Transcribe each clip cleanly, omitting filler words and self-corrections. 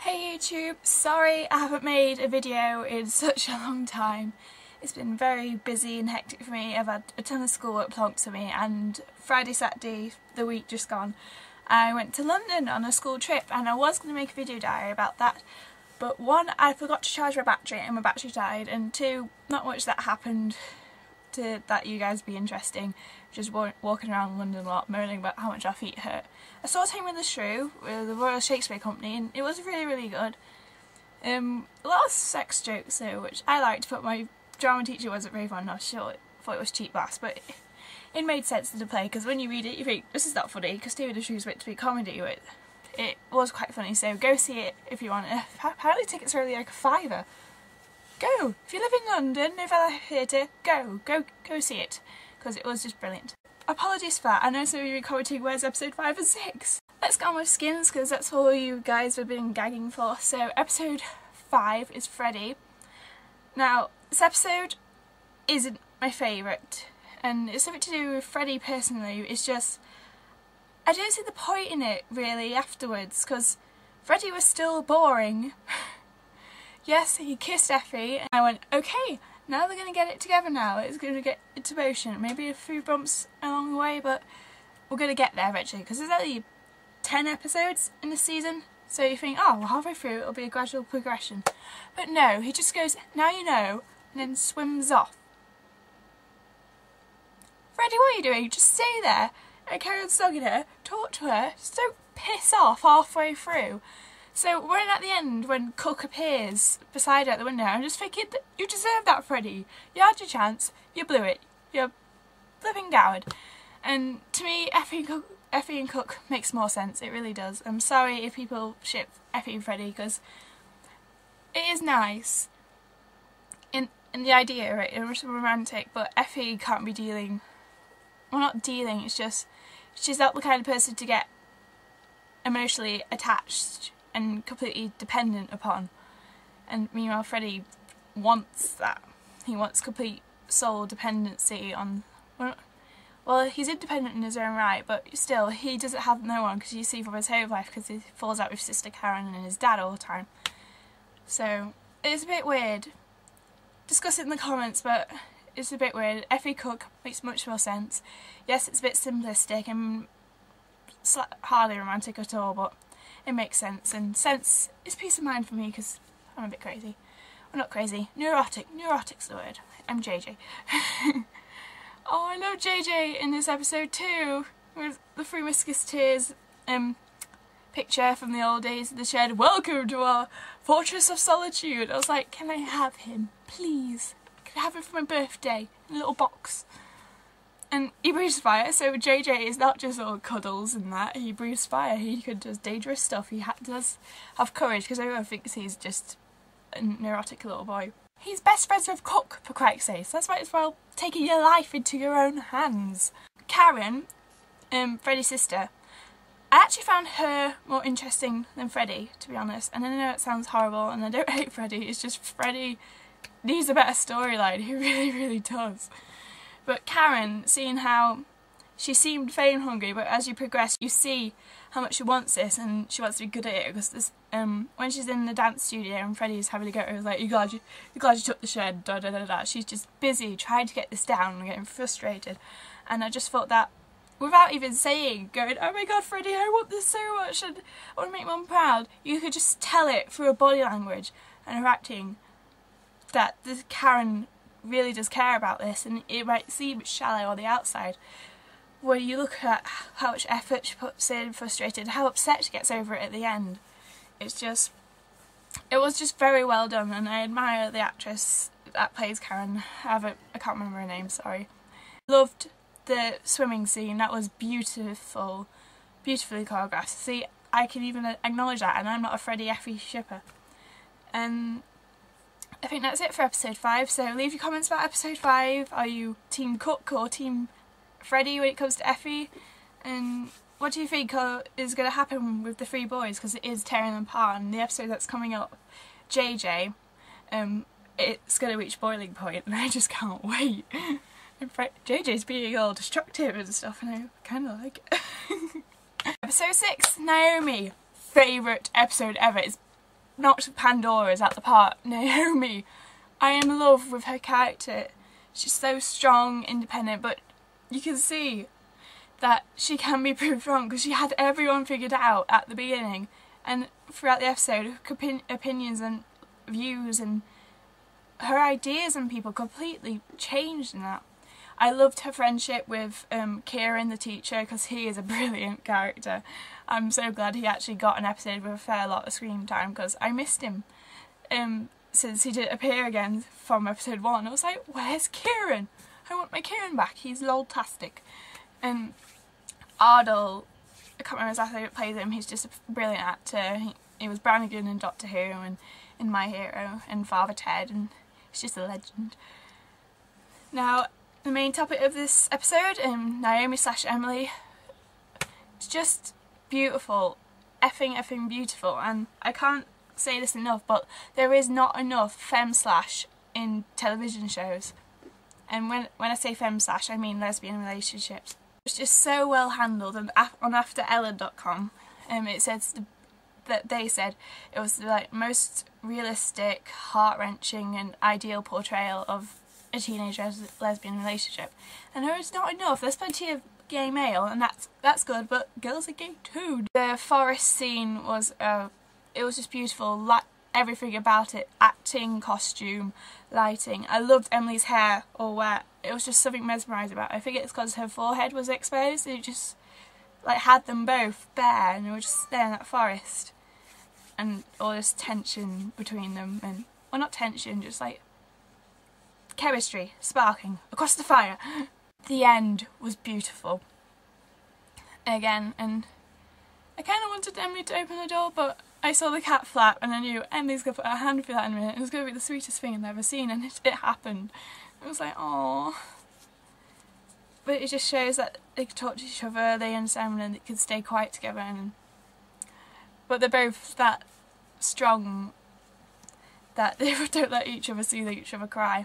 Hey YouTube, sorry I haven't made a video in such a long time. It's been very busy and hectic for me. I've had a ton of schoolwork plonked to me, and Friday, Saturday, the week just gone, I went to London on a school trip, and I was going to make a video diary about that, but one, I forgot to charge my battery and my battery died, and two, not much that happened to that you guys be interesting. Just walking around London a lot, moaning about how much our feet hurt. I saw Taming with the Shrew with the Royal Shakespeare Company, and it was really good. A lot of sex jokes though, which I liked, but my drama teacher wasn't very fond of. She thought it was cheap glass, but it made sense in the play, because when you read it you think, this is not funny, because Taming with the Shrew is meant to be a comedy. It was quite funny, so go see it if you want. Apparently tickets are only like £5. Go! If you live in London, Novella Theatre, go see it, because it was just brilliant. Apologies for that, I know some of you are commenting where's episode 5 and 6. Let's go on with skins, because that's all you guys have been gagging for. So episode 5 is Freddie. Now, this episode isn't my favourite, and it's something to do with Freddie personally. It's just, I don't see the point in it really afterwards, because Freddie was still boring. Yes, he kissed Effie, and I went, okay, now they're going to get it together now, it's going to get into motion. Maybe a few bumps along the way, but we're going to get there eventually, because there's only 10 episodes in this season, so you think, oh, well, halfway through it'll be a gradual progression. But no, he just goes, now you know, and then swims off. Freddie, what are you doing? Just stay there and carry on snogging her, talk to her, just don't piss off halfway through. So when at the end, when Cook appears beside her at the window, I'm just thinking, you deserve that, Freddie. You had your chance, you blew it. You're flipping coward. And to me, Effie and Cook makes more sense. It really does. I'm sorry if people ship Effie and Freddie, because it is nice in the idea, right? It's romantic, but Effie can't be dealing. Well, not dealing. It's just she's not the kind of person to get emotionally attached and completely dependent upon, and meanwhile Freddie wants that. He wants complete soul dependency on, well, he's independent in his own right, but still he doesn't have no one, because you see from his home life, because he falls out with sister Karen and his dad all the time. So it's a bit weird. Discuss it in the comments, but it's a bit weird. Effie Cook makes much more sense. Yes, it's a bit simplistic and hardly romantic at all, but it makes sense, and sense is peace of mind for me, because I'm a bit crazy. Well, not crazy, neurotic's the word. I'm JJ. Oh, I love JJ in this episode too, with the Three Musketeers picture from the old days of the shed. Welcome to our Fortress of Solitude. I was like, can I have him, please? Can I have him for my birthday, in a little box? And he breathes fire, so JJ is not just all cuddles and that, he breathes fire, he does dangerous stuff, he does have courage, because everyone thinks he's just a neurotic little boy. He's best friends with Cook, for Christ's sake, so that's why it's well taking your life into your own hands. Karen, Freddie's sister, I actually found her more interesting than Freddie, to be honest, and I know it sounds horrible, and I don't hate Freddie, it's just Freddie needs a better storyline, he really does. But Karen, seeing how she seemed fame hungry, but as you progress you see how much she wants this, and she wants to be good at it, because this, when she's in the dance studio and Freddie's having to go, it was like, you're glad you took the shed, da da da da. She's just busy trying to get this down and getting frustrated, and I just thought that, without even saying, going, oh my god Freddie, I want this so much and I want to make Mum proud, you could just tell it through her body language and her acting that this Karen really does care about this, and it might seem shallow on the outside. When you look at how much effort she puts in, frustrated, how upset she gets over it at the end, it was just very well done, and I admire the actress that plays Karen. I can't remember her name, sorry. Loved the swimming scene, that was beautifully choreographed. See, I can even acknowledge that, and I'm not a Freddie Effie shipper. And I think that's it for episode 5, so leave your comments about episode 5. Are you Team Cook or Team Freddie when it comes to Effie? And what do you think is going to happen with the 3 boys, because it is tearing them apart, and the episode that's coming up, JJ, it's going to reach boiling point, and I just can't wait. And JJ's being all destructive and stuff, and I kind of like it. Episode 6, Naomi. Favourite episode ever. It's knocked Pandora's out the park. Naomi, I am in love with her character. She's so strong, independent, but you can see that she can be proved wrong because she had everyone figured out at the beginning, and throughout the episode her opinions and views and her ideas on people completely changed in that. I loved her friendship with Kieran the teacher because he is a brilliant character. I'm so glad he actually got an episode with a fair lot of screen time because I missed him since he didn't appear again from episode 1. I was like, where's Kieran? I want my Kieran back, he's lol-tastic. And Ardell, I can't remember exactly who plays him, he's just a brilliant actor. He was Brannigan in Doctor Who and in My Hero and Father Ted, and he's just a legend. Now, the main topic of this episode, Naomi / Emily, it's just beautiful, effing beautiful, and I can't say this enough, but there is not enough femme-slash in television shows. And when I say femme-slash, I mean lesbian relationships. It's just so well handled, and on AfterElla.com, it says that they said it was the most realistic, heart-wrenching and ideal portrayal of a teenage lesbian relationship. And there is not enough. There's plenty of gay male, and that's good, but girls are gay too. The forest scene was it was just beautiful. Everything about it, acting, costume, lighting. I loved Emily's hair all wet. It was just something mesmerising about it. I think it's because her forehead was exposed. It just had them both bare, and they were just there in that forest, and all this tension between them, and well, not tension, just chemistry sparking across the fire. The end was beautiful again, and I kind of wanted Emily to open the door, but I saw the cat flap and I knew Emily's going to put her hand through that in a minute. It was going to be the sweetest thing I've ever seen, and it happened. It was like, aww. But it just shows that they could talk to each other, they understand, and they could stay quiet together. But they're both that strong that they don't let each other see each other cry.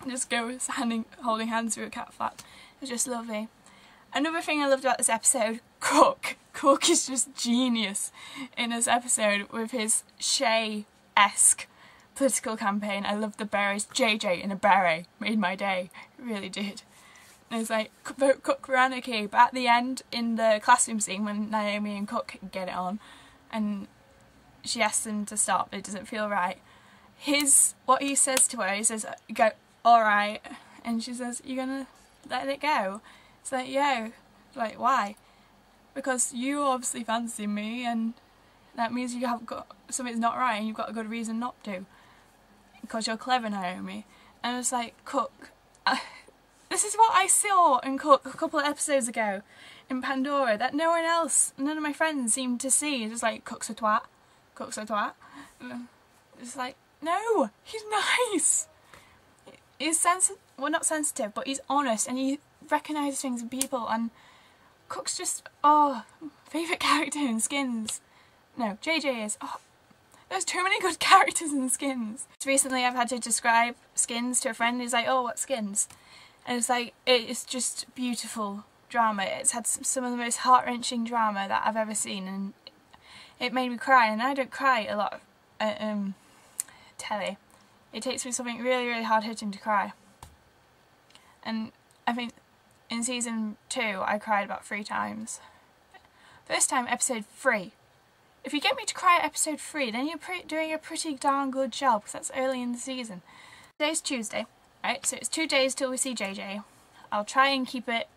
Just go holding hands through a cat flap. It was just lovely. Another thing I loved about this episode, Cook. Cook is just genius in this episode with his Shay-esque political campaign. I loved the berets. JJ in a beret made my day. It really did. And it's like, vote Cook for anarchy. But at the end, in the classroom scene, when Naomi and Cook get it on, and she asks him to stop, it doesn't feel right. What he says to her, he says, go, alright. And she says, you gonna let it go? It's like, yeah. Like, why? Because you obviously fancy me, and that means you have got something's not right, and you've got a good reason not to. Because you're clever, Naomi. And it's like, Cook, this is what I saw in Cook a couple of episodes ago in Pandora, that no one else, none of my friends seemed to see. It's just like, Cook's a twat. Cook's a twat. It's like, no, he's nice. He's sensitive, well, not sensitive, but he's honest, and he recognises things in people, and Cook's just, favourite character in Skins. No, JJ is. Oh, there's too many good characters in Skins. Recently I've had to describe Skins to a friend who's like, oh, what Skins? And it's like, it's just beautiful drama. It's had some of the most heart-wrenching drama that I've ever seen, and it made me cry, and I don't cry a lot at telly. It takes me something really, really hard-hitting to cry. And I think in season 2 I cried about 3 times. First time, episode 3. If you get me to cry at episode 3, then you're doing a pretty darn good job, because that's early in the season. Today's Tuesday, right? So it's 2 days till we see JJ. I'll try and keep it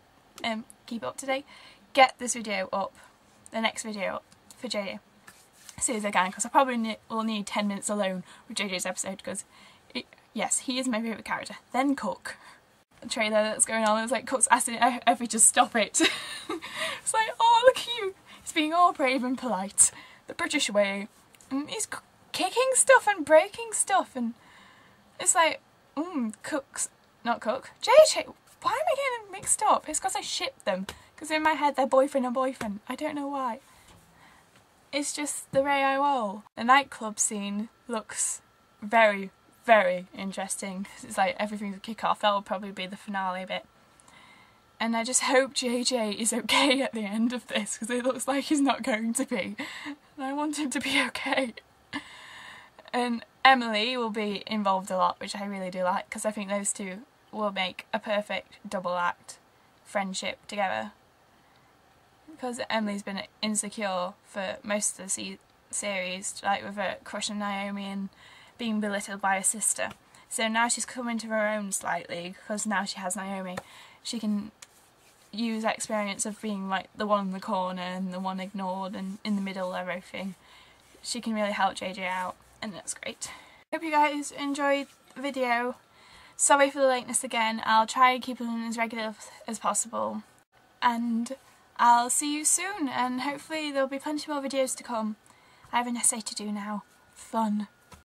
up to date. Get this video up, the next video up for JJ, as soon as I can, because I probably will need 10 minutes alone with JJ's episode, because yes, he is my favourite character. Then Cook. The trailer that's going on, it's like Cook's asking Effie to stop it. It's like, oh, look at you. He's being all brave and polite, the British way, and he's kicking stuff and breaking stuff, and it's like, Cook's, not Cook, JJ. Why am I getting them mixed up? It's because I ship them, because in my head they're boyfriend and boyfriend. I don't know why. It's just the way I roll. The nightclub scene looks very, very interesting. It's like everything's a kick-off. That will probably be the finale bit. And I just hope JJ is okay at the end of this, because it looks like he's not going to be. And I want him to be okay. And Emily will be involved a lot, which I really do like, because I think those two will make a perfect double act friendship together. Because Emily's been insecure for most of the series, like with her crush on Naomi and being belittled by her sister. So now she's come into her own slightly, because now she has Naomi. She can use that experience of being like the one in the corner and the one ignored and in the middle of everything. She can really help JJ out, and that's great. Hope you guys enjoyed the video. Sorry for the lateness again. I'll try and keep them as regular as possible. And I'll see you soon, and hopefully there'll be plenty more videos to come. I have an essay to do now. Fun.